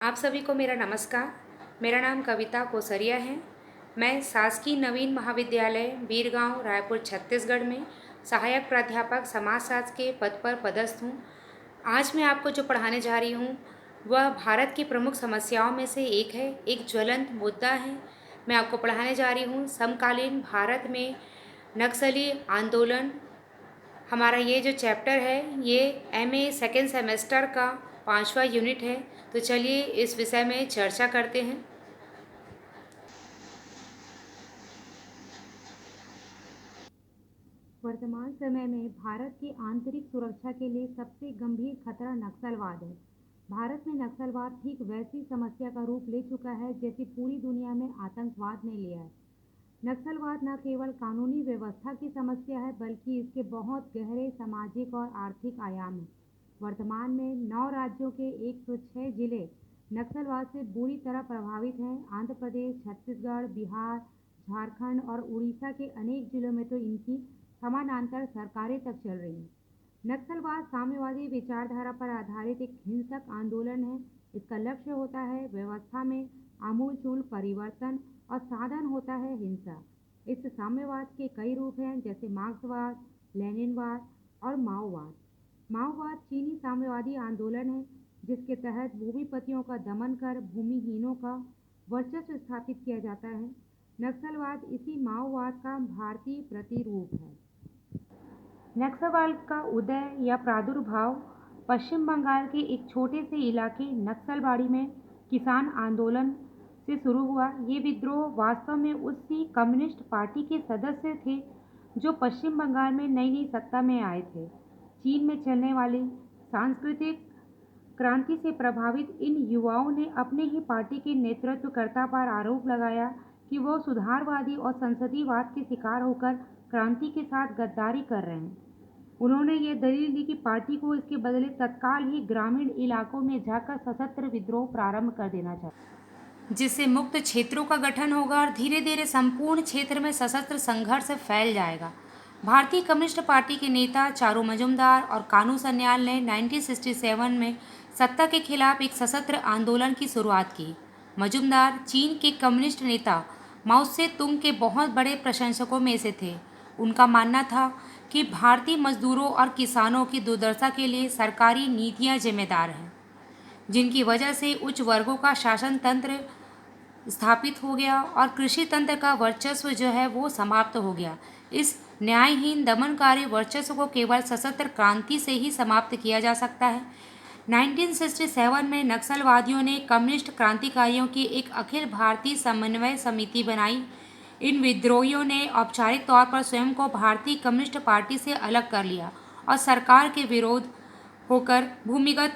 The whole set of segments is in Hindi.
आप सभी को मेरा नमस्कार। मेरा नाम कविता कोसरिया है। मैं शासकीय नवीन महाविद्यालय बीरगांव रायपुर छत्तीसगढ़ में सहायक प्राध्यापक समाजशास्त्र के पद पर पदस्थ हूँ। आज मैं आपको जो पढ़ाने जा रही हूँ वह भारत की प्रमुख समस्याओं में से एक है, एक ज्वलंत मुद्दा है। मैं आपको पढ़ाने जा रही हूँ समकालीन भारत में नक्सली आंदोलन। हमारा ये जो चैप्टर है ये एमए सेकेंड सेमेस्टर का 5वां यूनिट है। तो चलिए इस विषय में चर्चा करते हैं। वर्तमान समय में भारत की आंतरिक सुरक्षा के लिए सबसे गंभीर खतरा नक्सलवाद है। भारत में नक्सलवाद ठीक वैसी समस्या का रूप ले चुका है जैसी पूरी दुनिया में आतंकवाद ने लिया है। नक्सलवाद न केवल कानूनी व्यवस्था की समस्या है बल्कि इसके बहुत गहरे सामाजिक और आर्थिक आयाम हैं। वर्तमान में 9 राज्यों के 106 जिले नक्सलवाद से बुरी तरह प्रभावित हैं। आंध्र प्रदेश, छत्तीसगढ़, बिहार, झारखंड और उड़ीसा के अनेक जिलों में तो इनकी समानांतर सरकारें तक चल रही हैं। नक्सलवाद साम्यवादी विचारधारा पर आधारित एक हिंसक आंदोलन है। इसका लक्ष्य होता है व्यवस्था में आमूलचूल परिवर्तन और साधन होता है हिंसा। इस साम्यवाद के कई रूप हैं जैसे मार्क्सवाद, लेनिनवाद और माओवाद। माओवाद चीनी साम्यवादी आंदोलन है जिसके तहत भूमिपतियों का दमन कर भूमिहीनों का वर्चस्व स्थापित किया जाता है। नक्सलवाद इसी माओवाद का भारतीय प्रतिरूप है। नक्सलवाद का उदय या प्रादुर्भाव पश्चिम बंगाल के एक छोटे से इलाके नक्सलबाड़ी में किसान आंदोलन से शुरू हुआ। ये विद्रोह वास्तव में उसी कम्युनिस्ट पार्टी के सदस्य थे जो पश्चिम बंगाल में नई नई सत्ता में आए थे। चीन में चलने वाली सांस्कृतिक क्रांति से प्रभावित इन युवाओं ने अपने ही पार्टी के नेतृत्वकर्ता पर आरोप लगाया कि वो सुधारवादी और संसदीयवाद के शिकार होकर क्रांति के साथ गद्दारी कर रहे हैं। उन्होंने ये दलील दी कि पार्टी को इसके बदले तत्काल ही ग्रामीण इलाकों में जाकर सशस्त्र विद्रोह प्रारंभ कर देना चाहिए, जिससे मुक्त क्षेत्रों का गठन होगा और धीरे धीरे संपूर्ण क्षेत्र में सशस्त्र संघर्ष फैल जाएगा। भारतीय कम्युनिस्ट पार्टी के नेता चारू मजुमदार और कानू सन्याल ने 1967 में सत्ता के खिलाफ एक सशस्त्र आंदोलन की शुरुआत की। मजुमदार चीन के कम्युनिस्ट नेता माओ से तुंग के बहुत बड़े प्रशंसकों में से थे। उनका मानना था कि भारतीय मजदूरों और किसानों की दुर्दशा के लिए सरकारी नीतियां जिम्मेदार हैं, जिनकी वजह से उच्च वर्गों का शासन तंत्र स्थापित हो गया और कृषि तंत्र का वर्चस्व जो है वो समाप्त हो गया। इस न्यायहीन दमनकारी वर्चस्व को केवल सशस्त्र क्रांति से ही समाप्त किया जा सकता है। 1967 में नक्सलवादियों ने कम्युनिस्ट क्रांतिकारियों की एक अखिल भारतीय समन्वय समिति बनाई। इन विद्रोहियों ने औपचारिक तौर पर स्वयं को भारतीय कम्युनिस्ट पार्टी से अलग कर लिया और सरकार के विरोध होकर भूमिगत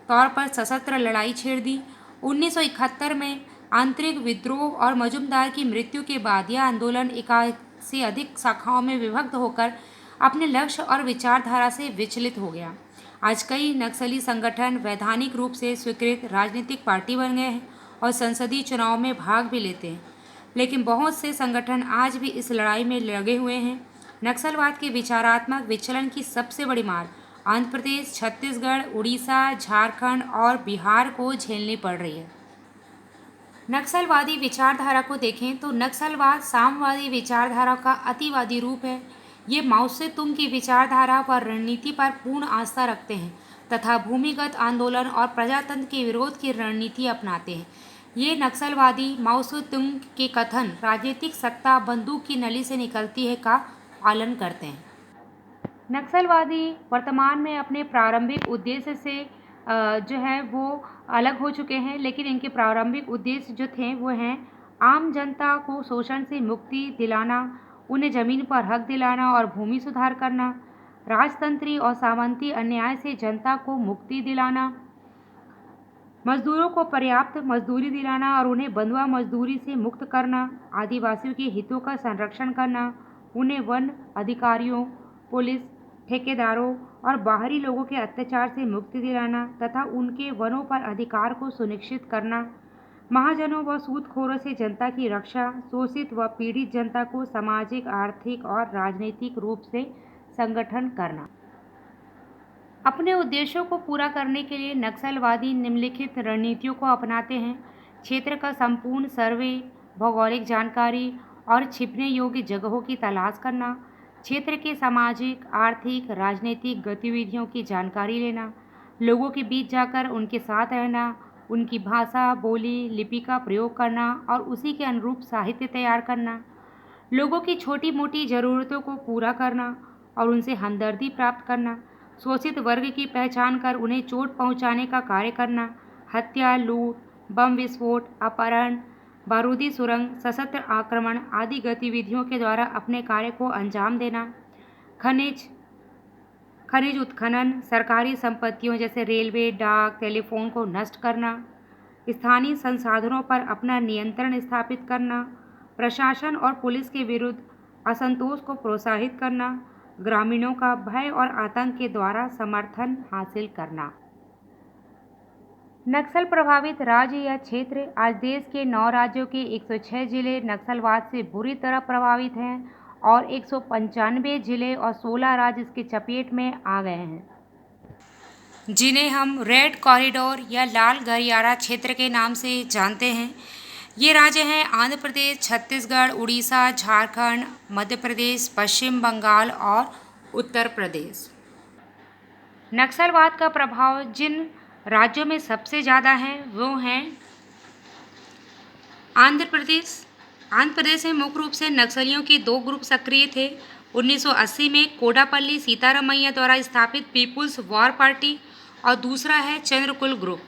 तौर पर सशस्त्र लड़ाई छेड़ दी। 1971 में आंतरिक विद्रोह और मजुमदार की मृत्यु के बाद यह आंदोलन 81 से अधिक शाखाओं में विभक्त होकर अपने लक्ष्य और विचारधारा से विचलित हो गया। आज कई नक्सली संगठन वैधानिक रूप से स्वीकृत राजनीतिक पार्टी बन गए हैं और संसदीय चुनाव में भाग भी लेते हैं, लेकिन बहुत से संगठन आज भी इस लड़ाई में लगे हुए हैं। नक्सलवाद के विचारात्मक विचलन की सबसे बड़ी मार आंध्र प्रदेश, छत्तीसगढ़, उड़ीसा, झारखंड और बिहार को झेलनी पड़ रही है। नक्सलवादी विचारधारा को देखें तो नक्सलवाद साम्यवादी विचारधारा का अतिवादी रूप है। ये माओ से तुंग की विचारधारा व रणनीति पर पूर्ण आस्था रखते हैं तथा भूमिगत आंदोलन और प्रजातंत्र के विरोध की रणनीति अपनाते हैं। ये नक्सलवादी माओ से तुंग के कथन राजनीतिक सत्ता बंदूक की नली से निकलती है का पालन करते हैं। नक्सलवादी वर्तमान में अपने प्रारंभिक उद्देश्य से जो है वो अलग हो चुके हैं, लेकिन इनके प्रारंभिक उद्देश्य जो थे वो हैं आम जनता को शोषण से मुक्ति दिलाना, उन्हें ज़मीन पर हक दिलाना और भूमि सुधार करना, राजतंत्री और सामंती अन्याय से जनता को मुक्ति दिलाना, मजदूरों को पर्याप्त मजदूरी दिलाना और उन्हें बंधुआ मजदूरी से मुक्त करना, आदिवासियों के हितों का संरक्षण करना, उन्हें वन अधिकारियों, पुलिस, ठेकेदारों और बाहरी लोगों के अत्याचार से मुक्ति दिलाना तथा उनके वनों पर अधिकार को सुनिश्चित करना, महाजनों व सूदखोरों से जनता की रक्षा, शोषित व पीड़ित जनता को सामाजिक, आर्थिक और राजनीतिक रूप से संगठन करना। अपने उद्देश्यों को पूरा करने के लिए नक्सलवादी निम्नलिखित रणनीतियों को अपनाते हैं। क्षेत्र का संपूर्ण सर्वे, भौगोलिक जानकारी और छिपने योग्य जगहों की तलाश करना, क्षेत्र के सामाजिक, आर्थिक, राजनीतिक गतिविधियों की जानकारी लेना, लोगों के बीच जाकर उनके साथ रहना, उनकी भाषा, बोली, लिपि का प्रयोग करना और उसी के अनुरूप साहित्य तैयार करना, लोगों की छोटी-मोटी ज़रूरतों को पूरा करना और उनसे हमदर्दी प्राप्त करना, शोषित वर्ग की पहचान कर उन्हें चोट पहुंचाने का कार्य करना, हत्या, लूट, बम विस्फोट, अपहरण, बारूदी सुरंग, सशस्त्र आक्रमण आदि गतिविधियों के द्वारा अपने कार्य को अंजाम देना, खनिज खनिज उत्खनन, सरकारी संपत्तियों जैसे रेलवे, डाक, टेलीफोन को नष्ट करना, स्थानीय संसाधनों पर अपना नियंत्रण स्थापित करना, प्रशासन और पुलिस के विरुद्ध असंतोष को प्रोत्साहित करना, ग्रामीणों का भय और आतंक के द्वारा समर्थन हासिल करना। नक्सल प्रभावित राज्य या क्षेत्र आज देश के 9 राज्यों के 106 जिले नक्सलवाद से बुरी तरह प्रभावित हैं और 195 जिले और 16 राज्य इसके चपेट में आ गए हैं, जिन्हें हम रेड कॉरिडोर या लाल गलियारा क्षेत्र के नाम से जानते हैं। ये राज्य हैं आंध्र प्रदेश, छत्तीसगढ़, उड़ीसा, झारखंड, मध्य प्रदेश, पश्चिम बंगाल और उत्तर प्रदेश। नक्सलवाद का प्रभाव जिन राज्यों में सबसे ज़्यादा है वो हैं आंध्र प्रदेश। आंध्र प्रदेश में मुख्य रूप से नक्सलियों के 2 ग्रुप सक्रिय थे। 1980 में कोडापल्ली सीतारामैया द्वारा स्थापित पीपुल्स वॉर पार्टी और दूसरा है चंद्रकुल ग्रुप।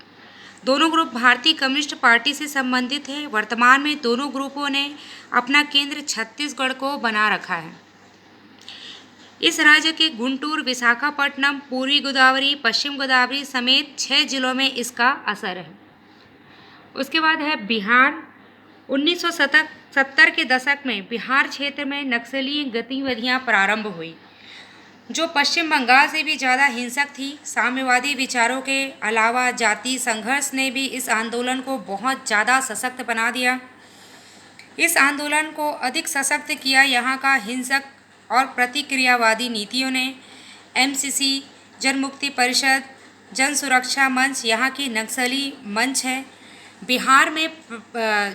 दोनों ग्रुप भारतीय कम्युनिस्ट पार्टी से संबंधित हैं। वर्तमान में दोनों ग्रुपों ने अपना केंद्र छत्तीसगढ़ को बना रखा है। इस राज्य के गुंटूर, विशाखापट्टनम, पूर्वी गोदावरी, पश्चिम गोदावरी समेत 6 जिलों में इसका असर है। उसके बाद है बिहार। 1970 के दशक में बिहार क्षेत्र में नक्सली गतिविधियां प्रारंभ हुई, जो पश्चिम बंगाल से भी ज़्यादा हिंसक थी। साम्यवादी विचारों के अलावा जाति संघर्ष ने भी इस आंदोलन को बहुत ज़्यादा सशक्त बना दिया। इस आंदोलन को अधिक सशक्त किया यहाँ का हिंसक और प्रतिक्रियावादी नीतियों ने। एमसीसी, जनमुक्ति परिषद, जन सुरक्षा मंच यहाँ की नक्सली मंच है। बिहार में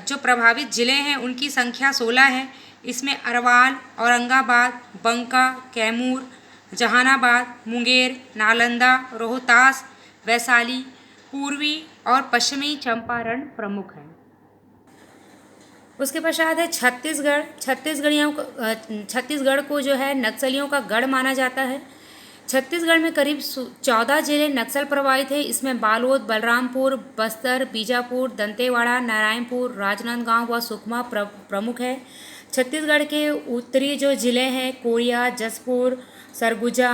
जो प्रभावित ज़िले हैं उनकी संख्या 16 है। इसमें अरवाल, औरंगाबाद, बंका, कैमूर, जहानाबाद, मुंगेर, नालंदा, रोहतास, वैशाली, पूर्वी और पश्चिमी चंपारण प्रमुख हैं। उसके पश्चात है छत्तीसगढ़। छत्तीसगढ़ को जो है नक्सलियों का गढ़ माना जाता है। छत्तीसगढ़ में करीब 14 जिले नक्सल प्रभावित हैं। इसमें बालोद, बलरामपुर, बस्तर, बीजापुर, दंतेवाड़ा, नारायणपुर, राजनांदगांव व सुकमा प्रमुख है। छत्तीसगढ़ के उत्तरी जो ज़िले हैं कोरिया, जसपुर, सरगुजा,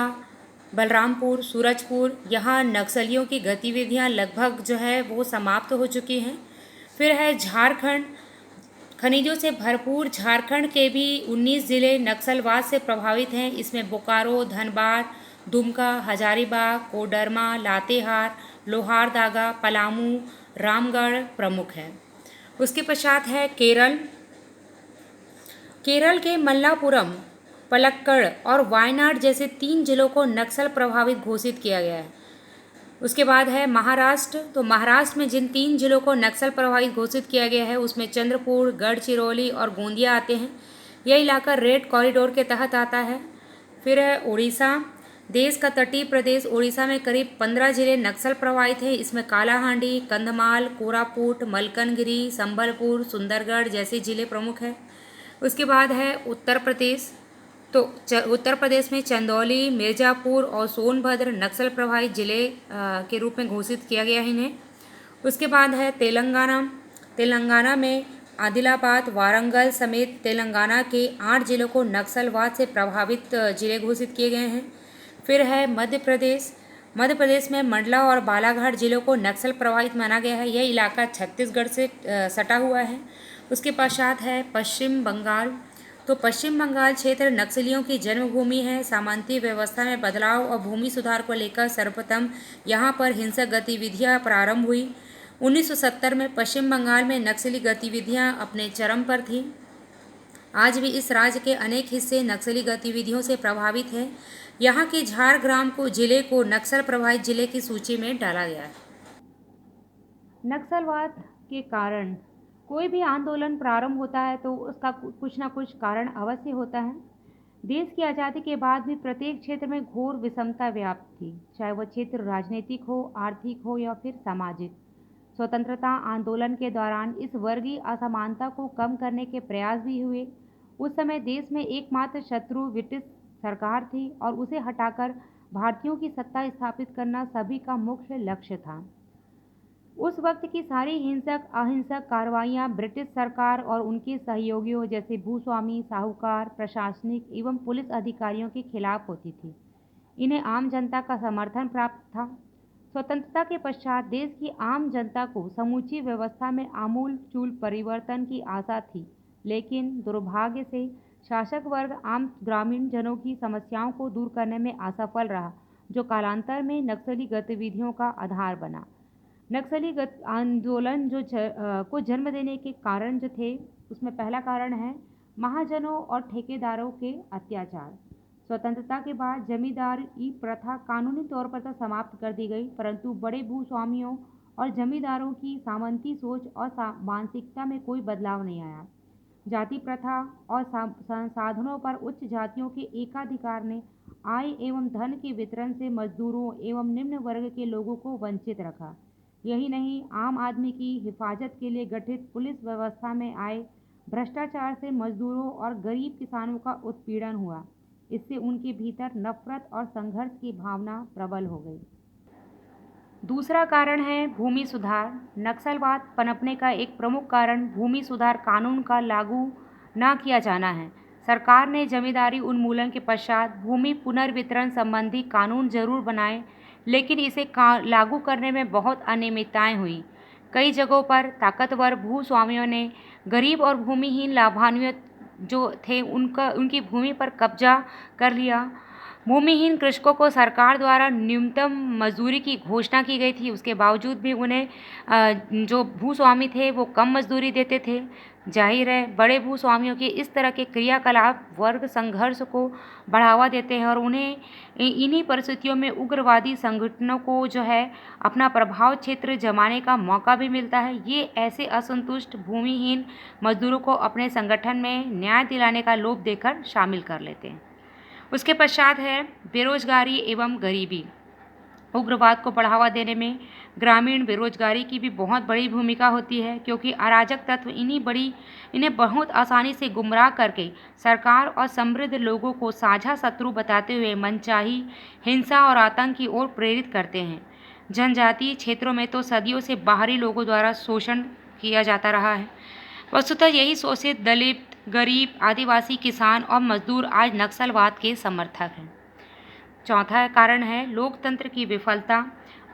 बलरामपुर, सूरजपुर, यहाँ नक्सलियों की गतिविधियाँ लगभग जो है वो समाप्त हो चुकी हैं। फिर है झारखंड। खनिजों से भरपूर झारखंड के भी 19 ज़िले नक्सलवाद से प्रभावित हैं। इसमें बोकारो, धनबाद, दुमका, हजारीबाग, कोडरमा, लातेहार, लोहारदागा, पलामू, रामगढ़ प्रमुख हैं। उसके पश्चात है केरल। केरल के मल्लापुरम, पलक्कड़ और वायनाड जैसे 3 जिलों को नक्सल प्रभावित घोषित किया गया है। उसके बाद है महाराष्ट्र। तो महाराष्ट्र में जिन 3 जिलों को नक्सल प्रभावित घोषित किया गया है उसमें चंद्रपुर, गढ़चिरौली और गोंदिया आते हैं। यह इलाका रेड कॉरिडोर के तहत आता है। फिर है उड़ीसा। देश का तटीय प्रदेश उड़ीसा में करीब 15 जिले नक्सल प्रभावित हैं। इसमें कालाहांडी, कंधमाल, कोरापुट, मलकनगिरी, संबलपुर, सुंदरगढ़ जैसे जिले प्रमुख हैं। उसके बाद है उत्तर प्रदेश। तो उत्तर प्रदेश में चंदौली, मिर्ज़ापुर और सोनभद्र नक्सल प्रभावित जिले के रूप में घोषित किया गया है इन्हें। उसके बाद है तेलंगाना। तेलंगाना में आदिलाबाद, वारंगल समेत तेलंगाना के 8 जिलों को नक्सलवाद से प्रभावित जिले घोषित किए गए हैं। फिर है मध्य प्रदेश। मध्य प्रदेश में मंडला और बालाघाट जिलों को नक्सल प्रभावित माना गया है। यह इलाका छत्तीसगढ़ से सटा हुआ है। उसके पश्चात है पश्चिम बंगाल। तो पश्चिम बंगाल क्षेत्र नक्सलियों की जन्मभूमि है। सामंती व्यवस्था में बदलाव और भूमि सुधार को लेकर सर्वप्रथम यहाँ पर हिंसक गतिविधियाँ प्रारंभ हुई। 1970 में पश्चिम बंगाल में नक्सली गतिविधियाँ अपने चरम पर थीं। आज भी इस राज्य के अनेक हिस्से नक्सली गतिविधियों से प्रभावित हैं। यहाँ के झारग्राम को जिले को नक्सल प्रभावित जिले की सूची में डाला गया है। नक्सलवाद के कारण कोई भी आंदोलन प्रारंभ होता है तो उसका कुछ ना कुछ कारण अवश्य होता है। देश की आज़ादी के बाद भी प्रत्येक क्षेत्र में घोर विषमता व्याप्त थी, चाहे वह क्षेत्र राजनीतिक हो, आर्थिक हो या फिर सामाजिक। स्वतंत्रता आंदोलन के दौरान इस वर्गीय असमानता को कम करने के प्रयास भी हुए। उस समय देश में एकमात्र शत्रु ब्रिटिश सरकार थी और उसे हटाकर भारतीयों की सत्ता स्थापित करना सभी का मुख्य लक्ष्य था। उस वक्त की सारी हिंसक अहिंसक कार्रवाइयाँ ब्रिटिश सरकार और उनके सहयोगियों जैसे भूस्वामी, साहूकार, प्रशासनिक एवं पुलिस अधिकारियों के खिलाफ होती थी। इन्हें आम जनता का समर्थन प्राप्त था। स्वतंत्रता के पश्चात देश की आम जनता को समूची व्यवस्था में आमूल-चूल परिवर्तन की आशा थी, लेकिन दुर्भाग्य से शासक वर्ग आम ग्रामीण जनों की समस्याओं को दूर करने में असफल रहा, जो कालांतर में नक्सली गतिविधियों का आधार बना। नक्सली आंदोलन को जन्म देने के कारण जो थे, उसमें पहला कारण है महाजनों और ठेकेदारों के अत्याचार। स्वतंत्रता के बाद जमींदारी प्रथा कानूनी तौर पर तो समाप्त कर दी गई, परंतु बड़े भूस्वामियों और जमींदारों की सामंती सोच और मानसिकता में कोई बदलाव नहीं आया। जाति प्रथा और संसाधनों पर उच्च जातियों के एकाधिकार ने आय एवं धन के वितरण से मजदूरों एवं निम्न वर्ग के लोगों को वंचित रखा। यही नहीं, आम आदमी की हिफाजत के लिए गठित पुलिस व्यवस्था में आए भ्रष्टाचार से मजदूरों और गरीब किसानों का उत्पीड़न हुआ। इससे उनके भीतर नफरत और संघर्ष की भावना प्रबल हो गई। दूसरा कारण है भूमि सुधार। नक्सलवाद पनपने का एक प्रमुख कारण भूमि सुधार कानून का लागू न किया जाना है। सरकार ने जमींदारी उन्मूलन के पश्चात भूमि पुनर्वितरण संबंधी कानून जरूर बनाए, लेकिन इसे लागू करने में बहुत अनियमितताएं हुई। कई जगहों पर ताकतवर भूस्वामियों ने गरीब और भूमिहीन लाभान्वित जो थे उनकी भूमि पर कब्जा कर लिया। भूमिहीन कृषकों को सरकार द्वारा न्यूनतम मजदूरी की घोषणा की गई थी, उसके बावजूद भी उन्हें जो भूस्वामी थे वो कम मजदूरी देते थे। जाहिर है, बड़े भूस्वामियों के इस तरह के क्रियाकलाप वर्ग संघर्ष को बढ़ावा देते हैं और उन्हें इन्हीं परिस्थितियों में उग्रवादी संगठनों को जो है अपना प्रभाव क्षेत्र जमाने का मौका भी मिलता है। ये ऐसे असंतुष्ट भूमिहीन मजदूरों को अपने संगठन में न्याय दिलाने का लोभ देकर शामिल कर लेते हैं। उसके पश्चात है बेरोजगारी एवं गरीबी। उग्रवाद को बढ़ावा देने में ग्रामीण बेरोजगारी की भी बहुत बड़ी भूमिका होती है, क्योंकि अराजक तत्व इन्हें बहुत आसानी से गुमराह करके सरकार और समृद्ध लोगों को साझा शत्रु बताते हुए मनचाही हिंसा और आतंक की ओर प्रेरित करते हैं। जनजातीय क्षेत्रों में तो सदियों से बाहरी लोगों द्वारा शोषण किया जाता रहा है। वस्तुतः यही शोषित दलित, गरीब, आदिवासी, किसान और मजदूर आज नक्सलवाद के समर्थक हैं। चौथा कारण है लोकतंत्र की विफलता।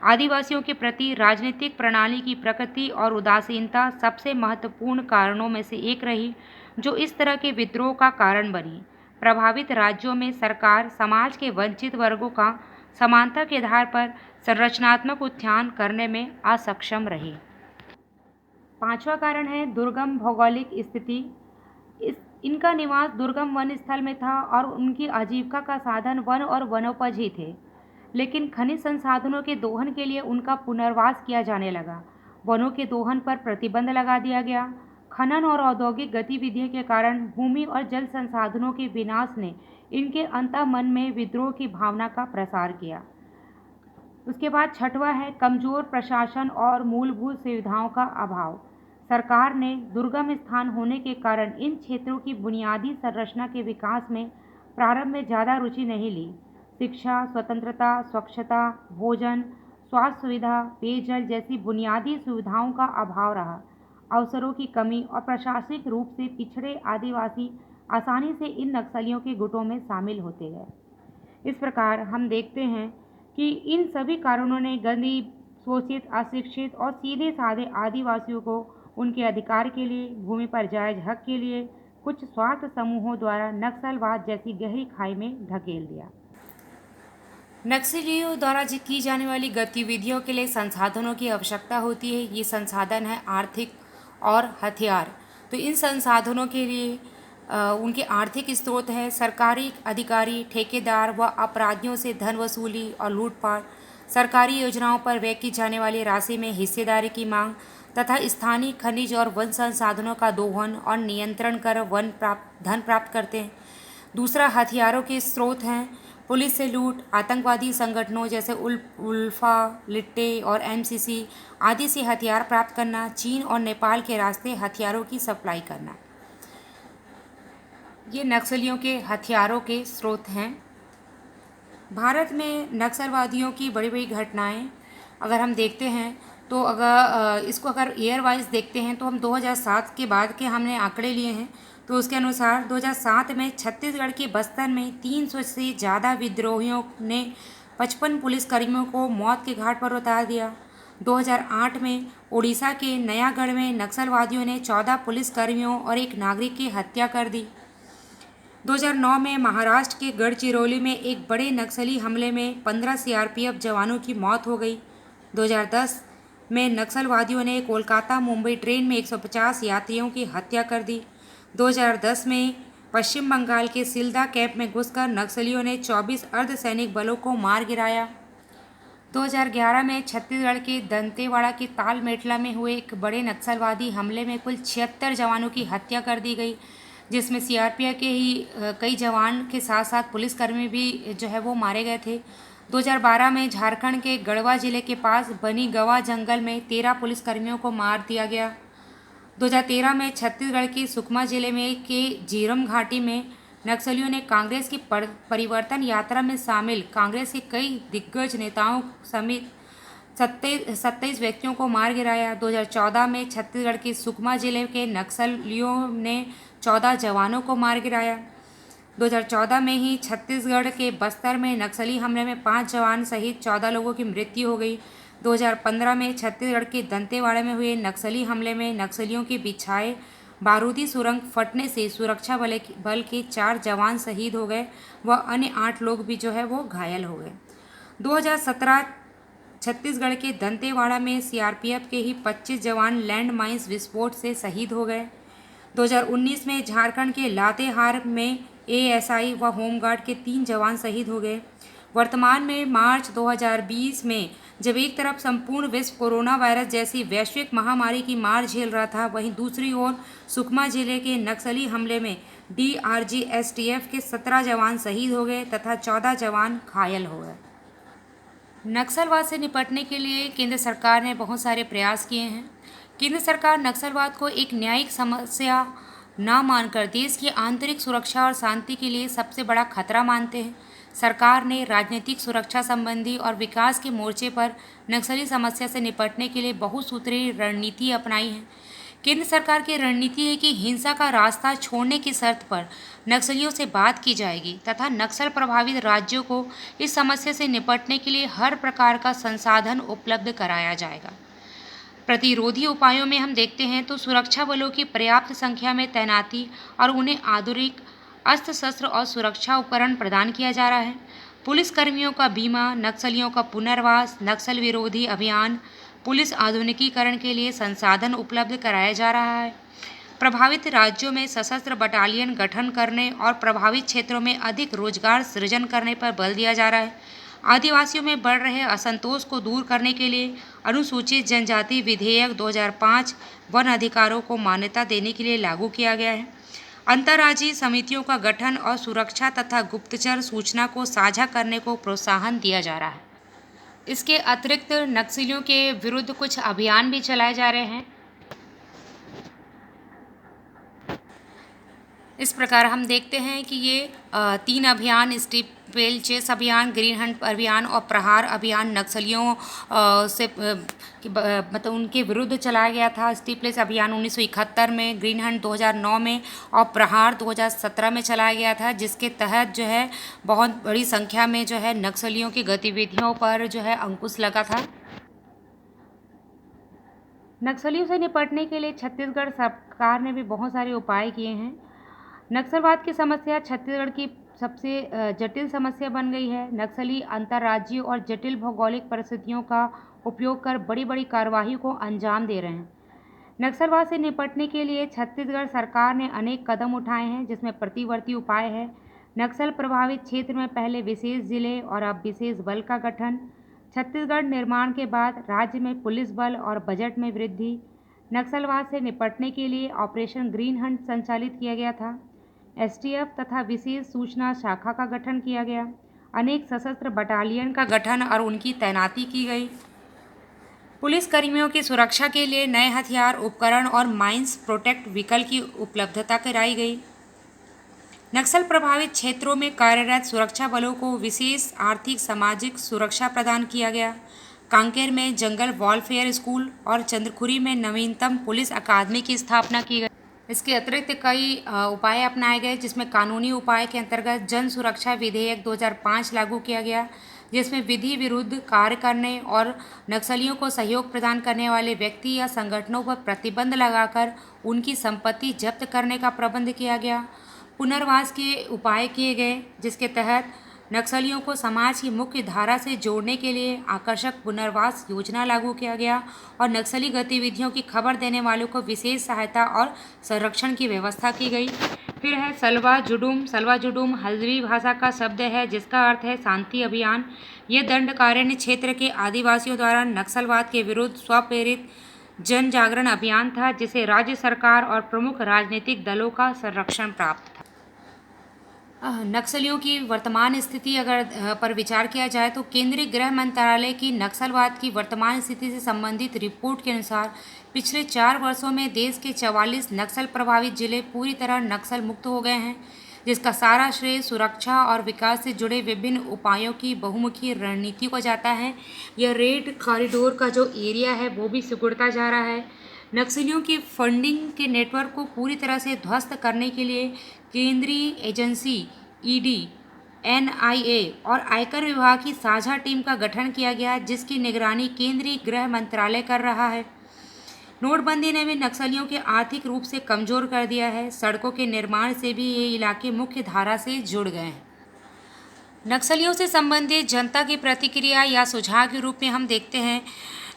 आदिवासियों के प्रति राजनीतिक प्रणाली की प्रकृति और उदासीनता सबसे महत्वपूर्ण कारणों में से एक रही, जो इस तरह के विद्रोह का कारण बनी। प्रभावित राज्यों में सरकार समाज के वंचित वर्गों का समानता के आधार पर संरचनात्मक उत्थान करने में असक्षम रही। पांचवा कारण है दुर्गम भौगोलिक स्थिति। इनका निवास दुर्गम वन स्थल में था और उनकी आजीविका का साधन वन और वनोपज ही थे, लेकिन खनिज संसाधनों के दोहन के लिए उनका पुनर्वास किया जाने लगा। वनों के दोहन पर प्रतिबंध लगा दिया गया। खनन और औद्योगिक गतिविधियों के कारण भूमि और जल संसाधनों के विनाश ने इनके अंतःमन में विद्रोह की भावना का प्रसार किया। उसके बाद छठवां है कमजोर प्रशासन और मूलभूत सुविधाओं का अभाव। सरकार ने दुर्गम स्थान होने के कारण इन क्षेत्रों की बुनियादी संरचना के विकास में प्रारंभ में ज़्यादा रुचि नहीं ली। शिक्षा, स्वतंत्रता, स्वच्छता, भोजन, स्वास्थ्य सुविधा, पेयजल जैसी बुनियादी सुविधाओं का अभाव रहा। अवसरों की कमी और प्रशासनिक रूप से पिछड़े आदिवासी आसानी से इन नक्सलियों के गुटों में शामिल होते गए। इस प्रकार हम देखते हैं कि इन सभी कारणों ने गरीब, शोषित, अशिक्षित और सीधे साधे आदिवासियों को उनके अधिकार के लिए, भूमि पर जायज हक के लिए कुछ स्वार्थ समूहों द्वारा नक्सलवाद जैसी गहरी खाई में धकेल दिया। नक्सलियों द्वारा की जाने वाली गतिविधियों के लिए संसाधनों की आवश्यकता होती है। ये संसाधन है आर्थिक और हथियार। तो इन संसाधनों के लिए उनके आर्थिक स्रोत हैं सरकारी अधिकारी, ठेकेदार व अपराधियों से धन वसूली और लूटपाट, सरकारी योजनाओं पर व्यय की जाने वाली राशि में हिस्सेदारी की मांग तथा स्थानीय खनिज और वन संसाधनों का दोहन और नियंत्रण कर धन प्राप्त करते हैं। दूसरा, हथियारों के स्रोत हैं पुलिस से लूट, आतंकवादी संगठनों जैसे उल्फा, लिट्टे और एमसीसी आदि से हथियार प्राप्त करना, चीन और नेपाल के रास्ते हथियारों की सप्लाई करना। ये नक्सलियों के हथियारों के स्रोत हैं। भारत में नक्सलवादियों की बड़ी बड़ी घटनाएं अगर हम देखते हैं तो इसको अगर ईयर वाइज देखते हैं तो हम 2007 के बाद के हमने आंकड़े लिए हैं। तो उसके अनुसार 2007 में छत्तीसगढ़ के बस्तर में 300 से ज़्यादा विद्रोहियों ने 55 पुलिसकर्मियों को मौत के घाट पर उतार दिया। 2008 में उड़ीसा के नयागढ़ में नक्सलवादियों ने 14 पुलिसकर्मियों और एक नागरिक की हत्या कर दी। 2009 में महाराष्ट्र के गढ़चिरौली में एक बड़े नक्सली हमले में 15 सीआरपीएफ जवानों की मौत हो गई। 2010 में नक्सलवादियों ने कोलकाता मुंबई ट्रेन में 150 यात्रियों की हत्या कर दी। 2010 में पश्चिम बंगाल के सिल्दा कैंप में घुसकर नक्सलियों ने 24 अर्धसैनिक बलों को मार गिराया। 2011 में छत्तीसगढ़ के दंतेवाड़ा के तालमेटला में हुए एक बड़े नक्सलवादी हमले में कुल 76 जवानों की हत्या कर दी गई, जिसमें सीआरपीएफ के ही कई जवान के साथ साथ पुलिसकर्मी भी जो है वो मारे गए थे। 2012 में झारखंड के गढ़वा जिले के पास बनी गवा जंगल में 13 पुलिसकर्मियों को मार दिया गया। 2013 में छत्तीसगढ़ के सुकमा जिले में के झीरम घाटी में नक्सलियों ने कांग्रेस की परिवर्तन यात्रा में शामिल कांग्रेस के कई दिग्गज नेताओं समेत 27 व्यक्तियों को मार गिराया। 2014 में छत्तीसगढ़ के सुकमा जिले के नक्सलियों ने 14 जवानों को मार गिराया। 2014 में ही छत्तीसगढ़ के बस्तर में नक्सली हमले में 5 जवान सहित 14 लोगों की मृत्यु हो गई। 2015 में छत्तीसगढ़ के दंतेवाड़ा में हुए नक्सली हमले में नक्सलियों के बिछाए बारूदी सुरंग फटने से सुरक्षा बल के 4 जवान शहीद हो गए व अन्य 8 लोग भी जो है वो घायल हो गए। 2017 छत्तीसगढ़ के दंतेवाड़ा में सीआरपीएफ के ही 25 जवान लैंड माइंस विस्फोट से शहीद हो गए। 2019 में झारखंड के लातेहार में एएसआई व होमगार्ड के 3 जवान शहीद हो गए। वर्तमान में मार्च 2020 में जब एक तरफ संपूर्ण विश्व कोरोना वायरस जैसी वैश्विक महामारी की मार झेल रहा था, वहीं दूसरी ओर सुकमा जिले के नक्सली हमले में डीआरजी-एसटीएफ के 17 जवान शहीद हो गए तथा 14 जवान घायल हो गए। नक्सलवाद से निपटने के लिए केंद्र सरकार ने बहुत सारे प्रयास किए हैं। केंद्र सरकार नक्सलवाद को एक न्यायिक समस्या न मानकर देश की आंतरिक सुरक्षा और शांति के लिए सबसे बड़ा खतरा मानते हैं। सरकार ने राजनीतिक सुरक्षा संबंधी और विकास के मोर्चे पर नक्सली समस्या से निपटने के लिए बहुसूत्री रणनीति अपनाई है। केंद्र सरकार की रणनीति है कि हिंसा का रास्ता छोड़ने की शर्त पर नक्सलियों से बात की जाएगी तथा नक्सल प्रभावित राज्यों को इस समस्या से निपटने के लिए हर प्रकार का संसाधन उपलब्ध कराया जाएगा। प्रतिरोधी उपायों में हम देखते हैं तो सुरक्षा बलों की पर्याप्त संख्या में तैनाती और उन्हें आधुनिक अस्त्र शस्त्र और सुरक्षा उपकरण प्रदान किया जा रहा है। पुलिसकर्मियों का बीमा, नक्सलियों का पुनर्वास, नक्सल विरोधी अभियान, पुलिस आधुनिकीकरण के लिए संसाधन उपलब्ध कराया जा रहा है। प्रभावित राज्यों में सशस्त्र बटालियन गठन करने और प्रभावित क्षेत्रों में अधिक रोजगार सृजन करने पर बल दिया जा रहा है। आदिवासियों में बढ़ रहे असंतोष को दूर करने के लिए अनुसूचित जनजाति विधेयक 2005 वन अधिकारों को मान्यता देने के लिए लागू किया गया है। अंतर्राज्यीय समितियों का गठन और सुरक्षा तथा गुप्तचर सूचना को साझा करने को प्रोत्साहन दिया जा रहा है। इसके अतिरिक्त नक्सलियों के विरुद्ध कुछ अभियान भी चलाए जा रहे हैं। इस प्रकार हम देखते हैं कि ये 3 अभियान स्टीपवेल चेस अभियान, ग्रीन हंट अभियान और प्रहार अभियान नक्सलियों से मतलब उनके विरुद्ध चलाया गया था। स्टीपवेल अभियान 1971 में, ग्रीन हंट 2009 में और प्रहार 2017 में चलाया गया था, जिसके तहत जो है बहुत बड़ी संख्या में जो है नक्सलियों की गतिविधियों पर जो है अंकुश लगा था। नक्सलियों से निपटने के लिए छत्तीसगढ़ सरकार ने भी बहुत सारे उपाय किए हैं। नक्सलवाद की समस्या छत्तीसगढ़ की सबसे जटिल समस्या बन गई है। नक्सली अंतर्राज्यीय और जटिल भौगोलिक परिस्थितियों का उपयोग कर बड़ी बड़ी कार्रवाई को अंजाम दे रहे हैं। नक्सलवाद से निपटने के लिए छत्तीसगढ़ सरकार ने अनेक कदम उठाए हैं, जिसमें प्रतिवर्ती उपाय है नक्सल प्रभावित क्षेत्र में पहले विशेष जिले और अब विशेष बल का गठन, छत्तीसगढ़ निर्माण के बाद राज्य में पुलिस बल और बजट में वृद्धि, नक्सलवाद से निपटने के लिए ऑपरेशन ग्रीन हंट संचालित किया गया था, एसटीएफ तथा विशेष सूचना शाखा का गठन किया गया, अनेक सशस्त्र बटालियन का गठन और उनकी तैनाती की गई, पुलिस कर्मियों की सुरक्षा के लिए नए हथियार, उपकरण और माइंस प्रोटेक्ट व्हीकल की उपलब्धता कराई गई। नक्सल प्रभावित क्षेत्रों में कार्यरत सुरक्षा बलों को विशेष आर्थिक सामाजिक सुरक्षा प्रदान किया गया। कांकेर में जंगल वॉरफेयर स्कूल और चंद्रखुरी में नवीनतम पुलिस अकादमी की स्थापना की गई। इसके अतिरिक्त कई उपाय अपनाए गए, जिसमें कानूनी उपाय के अंतर्गत जन सुरक्षा विधेयक 2005 लागू किया गया, जिसमें विधि विरुद्ध कार्य करने और नक्सलियों को सहयोग प्रदान करने वाले व्यक्ति या संगठनों पर प्रतिबंध लगाकर उनकी संपत्ति जब्त करने का प्रबंध किया गया। पुनर्वास के उपाय किए गए, जिसके तहत नक्सलियों को समाज की मुख्य धारा से जोड़ने के लिए आकर्षक पुनर्वास योजना लागू किया गया और नक्सली गतिविधियों की खबर देने वालों को विशेष सहायता और संरक्षण की व्यवस्था की गई। फिर है सलवा जुडुम। सलवा जुडुम हल्द्री भाषा का शब्द है, जिसका अर्थ है शांति अभियान। यह दंडकारण्य क्षेत्र के आदिवासियों द्वारा नक्सलवाद के विरुद्ध स्वप्रेरित जन जागरण अभियान था, जिसे राज्य सरकार और प्रमुख राजनीतिक दलों का संरक्षण प्राप्त था। नक्सलियों की वर्तमान स्थिति पर विचार किया जाए तो केंद्रीय गृह मंत्रालय की नक्सलवाद की वर्तमान स्थिति से संबंधित रिपोर्ट के अनुसार पिछले 4 वर्षों में देश के 44 नक्सल प्रभावित जिले पूरी तरह नक्सल मुक्त हो गए हैं, जिसका सारा श्रेय सुरक्षा और विकास से जुड़े विभिन्न उपायों की बहुमुखी रणनीति को जाता है। यह रेड कॉरिडोर का जो एरिया है वो भी सिकुड़ता जा रहा है। नक्सलियों की फंडिंग के नेटवर्क को पूरी तरह से ध्वस्त करने के लिए केंद्रीय एजेंसी ईडी, एनआईए और आयकर विभाग की साझा टीम का गठन किया गया, जिसकी निगरानी केंद्रीय गृह मंत्रालय कर रहा है। नोटबंदी ने भी नक्सलियों के आर्थिक रूप से कमजोर कर दिया है। सड़कों के निर्माण से भी ये इलाके मुख्य धारा से जुड़ गए हैं। नक्सलियों से संबंधित जनता की प्रतिक्रिया या सुझाव के रूप में हम देखते हैं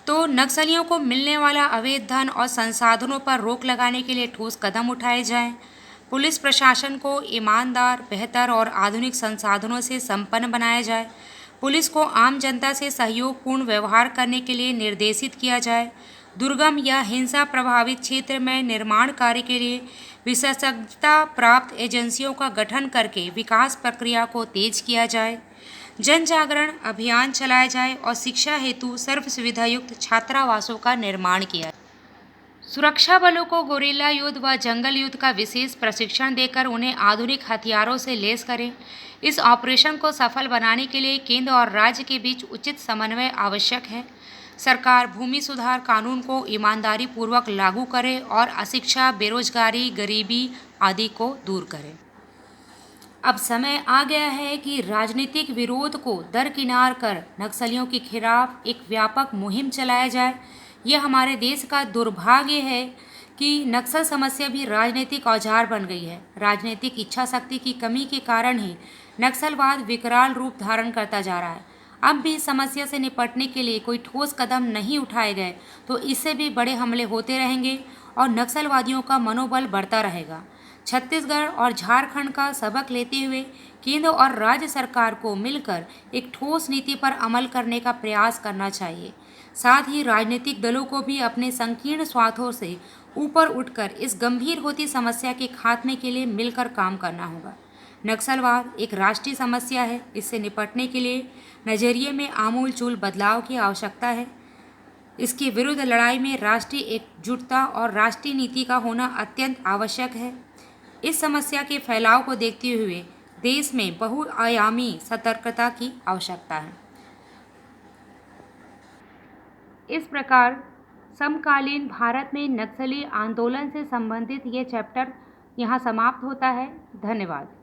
तो नक्सलियों को मिलने वाला अवैध धन और संसाधनों पर रोक लगाने के लिए ठोस कदम उठाए जाएं। पुलिस प्रशासन को ईमानदार, बेहतर और आधुनिक संसाधनों से संपन्न बनाया जाए। पुलिस को आम जनता से सहयोगपूर्ण व्यवहार करने के लिए निर्देशित किया जाए। दुर्गम या हिंसा प्रभावित क्षेत्र में निर्माण कार्य के लिए विशेषज्ञता प्राप्त एजेंसियों का गठन करके विकास प्रक्रिया को तेज किया जाए। जन जागरण अभियान चलाया जाए और शिक्षा हेतु सर्व सुविधायुक्त छात्रावासों का निर्माण किया जाए। सुरक्षा बलों को गोरिल्ला युद्ध व जंगल युद्ध का विशेष प्रशिक्षण देकर उन्हें आधुनिक हथियारों से लैस करें। इस ऑपरेशन को सफल बनाने के लिए केंद्र और राज्य के बीच उचित समन्वय आवश्यक है। सरकार भूमि सुधार कानून को ईमानदारी पूर्वक लागू करे और अशिक्षा, बेरोजगारी, गरीबी आदि को दूर करे। अब समय आ गया है कि राजनीतिक विरोध को दरकिनार कर नक्सलियों के खिलाफ एक व्यापक मुहिम चलाया जाए। यह हमारे देश का दुर्भाग्य है कि नक्सल समस्या भी राजनीतिक औजार बन गई है। राजनीतिक इच्छा शक्ति की कमी के कारण ही नक्सलवाद विकराल रूप धारण करता जा रहा है। अब भी समस्या से निपटने के लिए कोई ठोस कदम नहीं उठाए गए तो इससे भी बड़े हमले होते रहेंगे और नक्सलवादियों का मनोबल बढ़ता रहेगा। छत्तीसगढ़ और झारखंड का सबक लेते हुए केंद्र और राज्य सरकार को मिलकर एक ठोस नीति पर अमल करने का प्रयास करना चाहिए। साथ ही राजनीतिक दलों को भी अपने संकीर्ण स्वार्थों से ऊपर उठकर इस गंभीर होती समस्या के खात्मे के लिए मिलकर काम करना होगा। नक्सलवाद एक राष्ट्रीय समस्या है। इससे निपटने के लिए नज़रिए में आमूलचूल बदलाव की आवश्यकता है। इसके विरुद्ध लड़ाई में राष्ट्रीय एकजुटता और राष्ट्रीय नीति का होना अत्यंत आवश्यक है। इस समस्या के फैलाव को देखते हुए देश में बहुआयामी सतर्कता की आवश्यकता है। इस प्रकार समकालीन भारत में नक्सली आंदोलन से संबंधित ये चैप्टर यहाँ समाप्त होता है। धन्यवाद।